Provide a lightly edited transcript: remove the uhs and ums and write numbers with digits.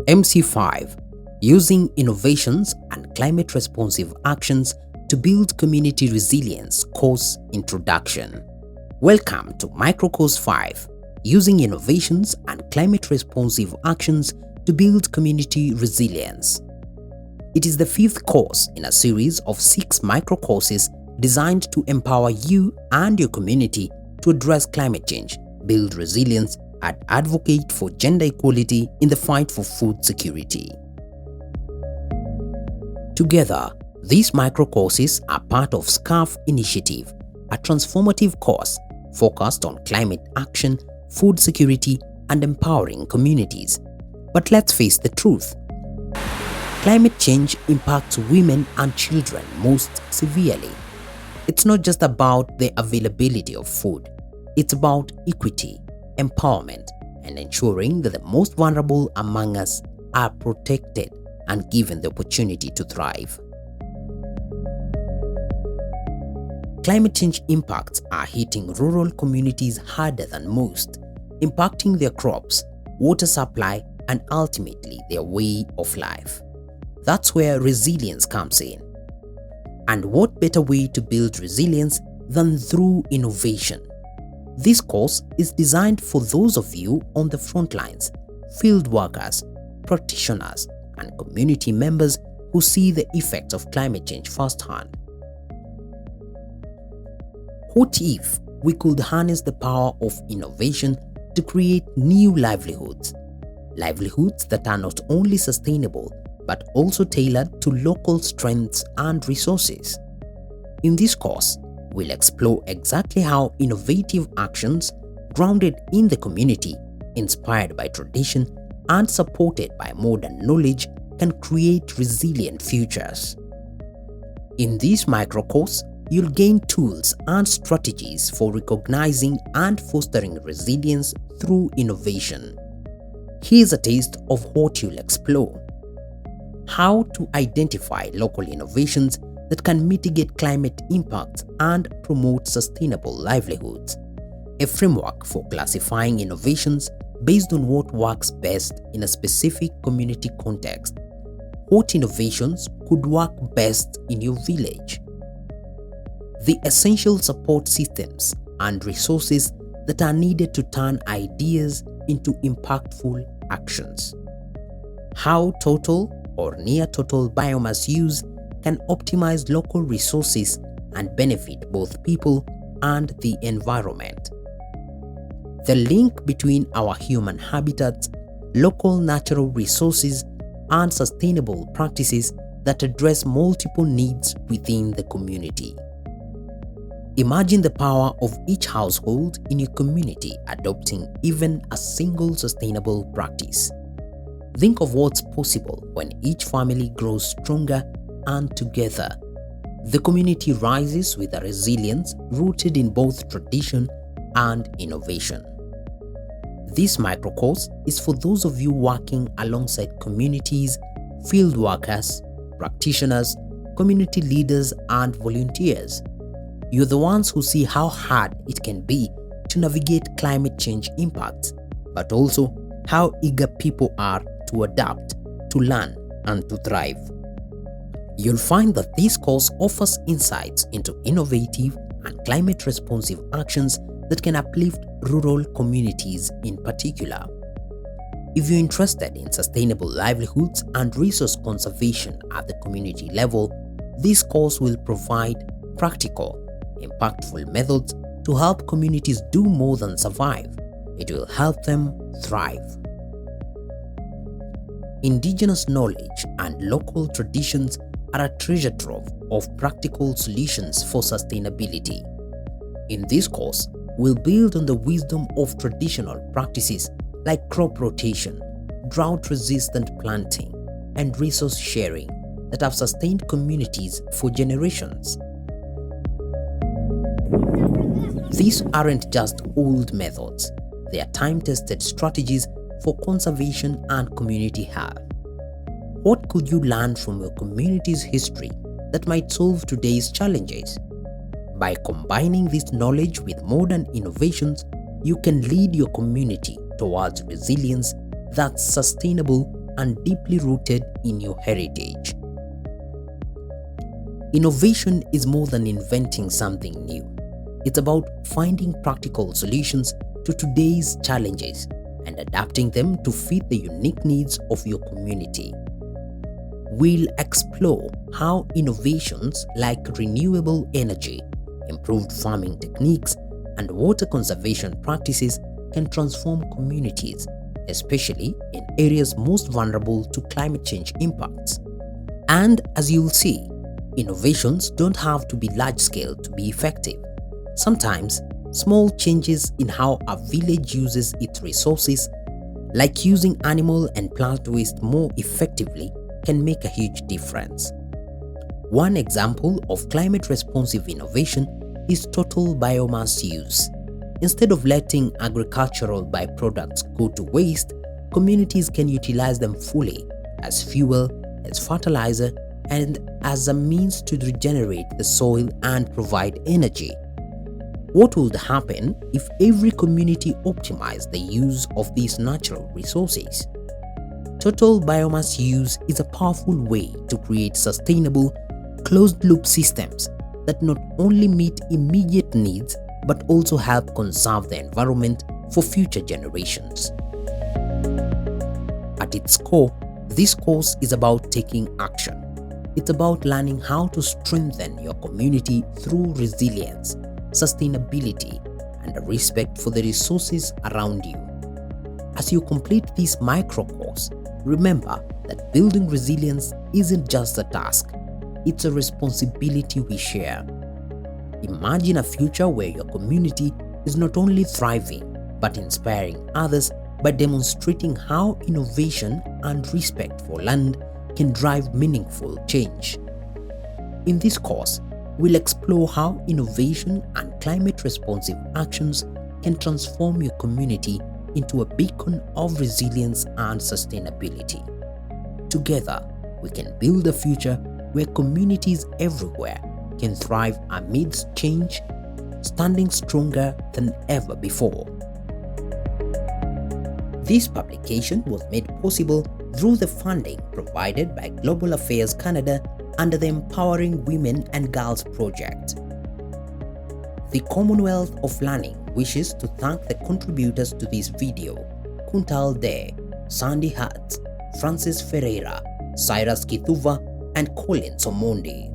MC5: Using innovations and climate responsive actions to build community resilience course introduction. Welcome to Microcourse 5: Using innovations and climate responsive actions to build community resilience. It is the 5th course in a series of 6 microcourses designed to empower you and your community to address climate change, build resilience, and advocate for gender equality in the fight for food security. Together, these microcourses are part of SCARF Initiative, a transformative course focused on climate action, food security, and empowering communities. But let's face the truth. Climate change impacts women and children most severely. It's not just about the availability of food. It's about equity, empowerment, and ensuring that the most vulnerable among us are protected and given the opportunity to thrive. Climate change impacts are hitting rural communities harder than most, impacting their crops, water supply, and ultimately their way of life. That's where resilience comes in. And what better way to build resilience than through innovation? This course is designed for those of you on the front lines, field workers, practitioners, and community members who see the effects of climate change firsthand. What if we could harness the power of innovation to create new livelihoods? Livelihoods that are not only sustainable but also tailored to local strengths and resources. In this course, we'll explore exactly how innovative actions grounded in the community, inspired by tradition, and supported by modern knowledge can create resilient futures. In this microcourse, you'll gain tools and strategies for recognizing and fostering resilience through innovation. Here's a taste of what you'll explore. How to identify local innovations that can mitigate climate impacts and promote sustainable livelihoods. A framework for classifying innovations based on what works best in a specific community context. What innovations could work best in your village? The essential support systems and resources that are needed to turn ideas into impactful actions. How total or near total biomass use can optimize local resources and benefit both people and the environment. The link between our human habitats, local natural resources, and sustainable practices that address multiple needs within the community. Imagine the power of each household in your community adopting even a single sustainable practice. Think of what's possible when each family grows stronger and together. The community rises with a resilience rooted in both tradition and innovation. This microcourse is for those of you working alongside communities, field workers, practitioners, community leaders, and volunteers. You're the ones who see how hard it can be to navigate climate change impacts, but also how eager people are to adapt, to learn, and to thrive. You'll find that this course offers insights into innovative and climate-responsive actions that can uplift rural communities in particular. If you're interested in sustainable livelihoods and resource conservation at the community level, this course will provide practical, impactful methods to help communities do more than survive. It will help them thrive. Indigenous knowledge and local traditions are a treasure trove of practical solutions for sustainability. In this course, we'll build on the wisdom of traditional practices like crop rotation, drought-resistant planting, and resource sharing that have sustained communities for generations. These aren't just old methods, they are time-tested strategies for conservation and community health. What could you learn from your community's history that might solve today's challenges? By combining this knowledge with modern innovations, you can lead your community towards resilience that's sustainable and deeply rooted in your heritage. Innovation is more than inventing something new. It's about finding practical solutions to today's challenges and adapting them to fit the unique needs of your community. We'll explore how innovations like renewable energy, improved farming techniques, and water conservation practices can transform communities, especially in areas most vulnerable to climate change impacts. And as you'll see, innovations don't have to be large-scale to be effective. Sometimes, small changes in how a village uses its resources, like using animal and plant waste more effectively, can make a huge difference. One example of climate-responsive innovation is total biomass use. Instead of letting agricultural byproducts go to waste, communities can utilize them fully as fuel, as fertilizer, and as a means to regenerate the soil and provide energy. What would happen if every community optimized the use of these natural resources? Total biomass use is a powerful way to create sustainable, closed-loop systems that not only meet immediate needs but also help conserve the environment for future generations. At its core, this course is about taking action. It's about learning how to strengthen your community through resilience, sustainability, and a respect for the resources around you. As you complete this micro course, remember that building resilience isn't just a task, it's a responsibility we share. Imagine a future where your community is not only thriving but inspiring others by demonstrating how innovation and respect for land can drive meaningful change. In this course, we'll explore how innovation and climate-responsive actions can transform your community into a beacon of resilience and sustainability. Together, we can build a future where communities everywhere can thrive amidst change, standing stronger than ever before. This publication was made possible through the funding provided by Global Affairs Canada under the Empowering Women and Girls project. The Commonwealth of Learning wishes to thank the contributors to this video: Kuntal Day, Sandy Hart, Francis Ferreira, Cyrus Kithuva, and Colin Somondi.